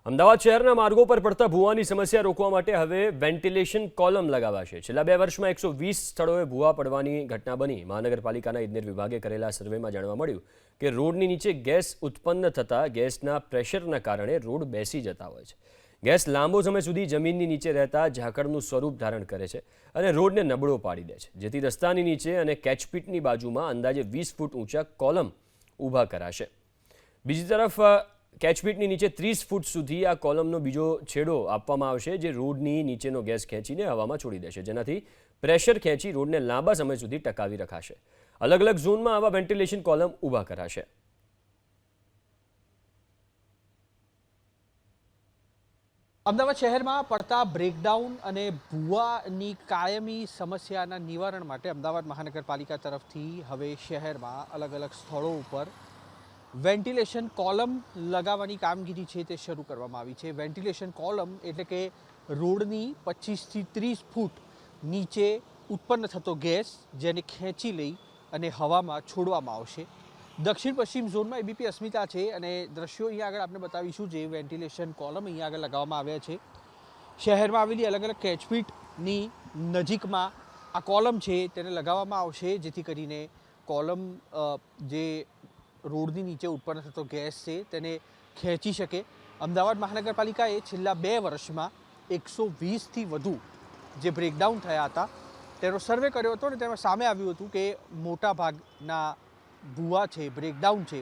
અમદાવાદ શહેરના માર્ગો પર પડતા ભૂવાની સમસ્યા રોકવા માટે હવે વેન્ટિલેશન કોલમ લગાવાશે। છેલ્લા 2 વર્ષમાં 120 સ્થળોએ ભૂવા પડવાની ઘટના બની। મહાનગરપાલિકાના ઇજનેર વિભાગે કરેલા સર્વેમાં જાણવા મળ્યું કે રોડની નીચે ગેસ ઉત્પન્ન થતા ગેસના પ્રેશરના કારણે રોડ બેસી જતા હોય છે। ગેસ લાંબો સમય સુધી જમીનની નીચે રહેતા ઝાકળનું સ્વરૂપ ધારણ કરે છે અને રોડને નબળો પાડી દે છે, જેથી રસ્તાની નીચે અને કેચપીટની બાજુમાં અંદાજે 20 ફૂટ ઊંચા કોલમ ઊભા કરાશે। બીજી તરફ કેચપીટની નીચે 30 ફૂટ સુધી આ કોલમનો બીજો છેડો આપવામાં આવશે, જે રોડની નીચેનો ગેસ ખેંચીને હવામાં છોડી દેશે, જેનાથી પ્રેશર ખેંચી રોડને લાંબા સમય સુધી ટકાવી રખાશે। અલગ અલગ ઝોનમાં આવા વેન્ટિલેશન કોલમ ઊભા કરાશે। અમદાવાદ શહેરમાં પડતા બ્રેકડાઉન અને ભૂવાની કાયમી સમસ્યાના નિવારણ માટે અમદાવાદ મહાનગરપાલિકા તરફથી હવે શહેરમાં અલગ અલગ સ્થળો ઉપર વેન્ટિલેશન કોલમ લગાવવાની કામગીરી છે તે શરૂ કરવામાં આવી છે। વેન્ટિલેશન કોલમ એટલે કે રોડની 25 થી 30 ફૂટ નીચે ઉત્પન્ન થતો ગેસ જેને ખેંચી લઈ અને હવામાં છોડવામાં આવશે। દક્ષિણ પશ્ચિમ ઝોનમાં એબીપી અસ્મિતા છે અને દ્રશ્યો અહીંયા આગળ આપણે બતાવીશું। જે વેન્ટિલેશન કોલમ અહીંયા આગળ લગાવવામાં આવ્યા છે, શહેરમાં આવેલી અલગ અલગ કેચપીટની નજીકમાં આ કોલમ છે તેને લગાવવામાં આવશે, જેથી કરીને કોલમ જે રોડની નીચે ઉત્પન્ન થતો ગેસ છે તેને ખેંચી શકે। અમદાવાદ મહાનગરપાલિકાએ છેલ્લા 2 વર્ષમાં 120થી વધુ જે બ્રેકડાઉન થયા હતા તેનો સર્વે કર્યો હતો અને તેમાં સામે આવ્યું હતું કે મોટા ભાગના ભૂવા છે, બ્રેકડાઉન છે,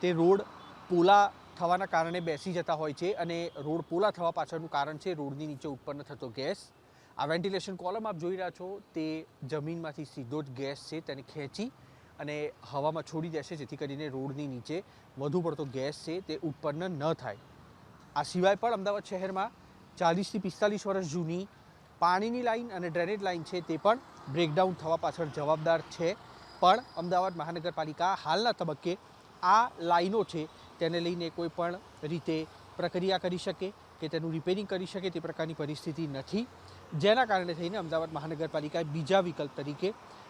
તે રોડ પોલા થવાના કારણે બેસી જતા હોય છે અને રોડ પોલા થવા પાછળનું કારણ છે રોડની નીચે ઉત્પન્ન થતો ગેસ। આ વેન્ટિલેશન કોલમ આપ જોઈ રહ્યા છો તે જમીનમાંથી સીધો જ ગેસ છે તેને ખેંચી અને હવામાં છોડી દેશે, જેથી કરીને રોડની નીચે વધુ પડતો ગેસ છે તે ઉત્પન્ન ન થાય। આ સિવાય પણ અમદાવાદ શહેરમાં 40 થી 45 વર્ષ જૂની પાણીની લાઈન અને ડ્રેનેજ લાઈન છે તે પણ બ્રેકડાઉન થવા પાછળ જવાબદાર છે, પણ અમદાવાદ મહાનગરપાલિકા હાલના તબક્કે આ લાઈનો છે તેને લઈને કોઈ પણ રીતે પ્રક્રિયા કરી શકે કે તેનું રિપેરિંગ કરી શકે તે પ્રકારની પરિસ્થિતિ નથી, જેના કારણે થઈને અમદાવાદ મહાનગરપાલિકાએ બીજા વિકલ્પ તરીકે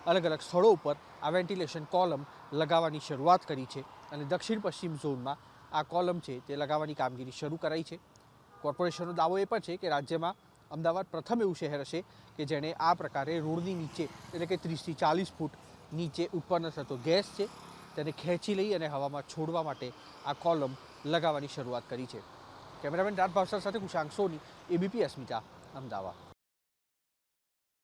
અલગ અલગ સ્થળો ઉપર આ વેન્ટિલેશન કોલમ લગાવવાની શરૂઆત કરી છે અને દક્ષિણ પશ્ચિમ ઝોનમાં આ કોલમ છે તે લગાવવાની કામગીરી શરૂ કરાઈ છે। કોર્પોરેશનનો દાવો એ પણ છે કે રાજ્યમાં અમદાવાદ પ્રથમ એવું શહેર હશે કે જેણે આ પ્રકારે રોડની નીચે એટલે કે 30 થી 40 ફૂટ નીચે ઉત્પન્ન થતો ગેસ છે તેને ખેંચી લઈ અને હવામાં છોડવા માટે આ કોલમ લગાવવાની શરૂઆત કરી છે। કેમેરામેન રાજ ભાવસાર સાથે કુશાંક સોની, એબીપી અસ્મિતા, અમદાવાદ।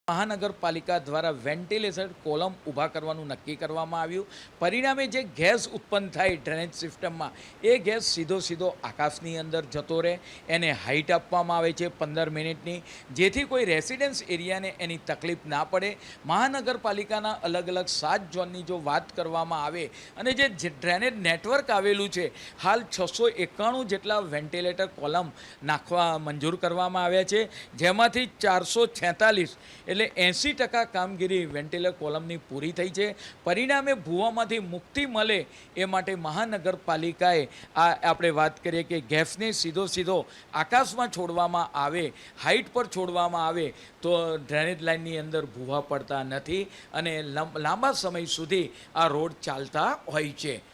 મહાનગરપાલિકા દ્વારા વેન્ટિલેશન કોલમ ઊભા કરવાનું નક્કી કરવામાં આવ્યું। પરિણામે જે ગેસ ઉત્પન્ન થાય ડ્રેનેજ સિસ્ટમમાં એ ગેસ સીધો આકાશની અંદર જતો રહે, એને હાઇટ આપવામાં આવે છે 15 મિનિટની, જેથી કોઈ રેસિડેન્સ એરિયાને એની તકલીફ ના પડે। મહાનગરપાલિકાના અલગ અલગ 7 ઝોનની જો વાત કરવામાં આવે અને જે ડ્રેનેજ નેટવર્ક આવેલું છે, હાલ 691 જેટલા વેન્ટિલેટર કોલમ નાખવા મંજૂર કરવામાં આવ્યા છે, જેમાંથી 446 એટલે 80% કામગીરી વેન્ટિલેટર કોલમની પૂરી થઈ છે। પરિણામે ભૂવામાંથી મુક્તિ મળે એ માટે મહાનગરપાલિકાએ આપણે વાત કરીએ કે ગેસને સીધો આકાશમાં છોડવામાં આવે, હાઇટ પર છોડવામાં આવે તો ડ્રેનેજ લાઇનની અંદર ભૂવા પડતા નથી અને લાંબા સમય સુધી આ રોડ ચાલતા હોય છે।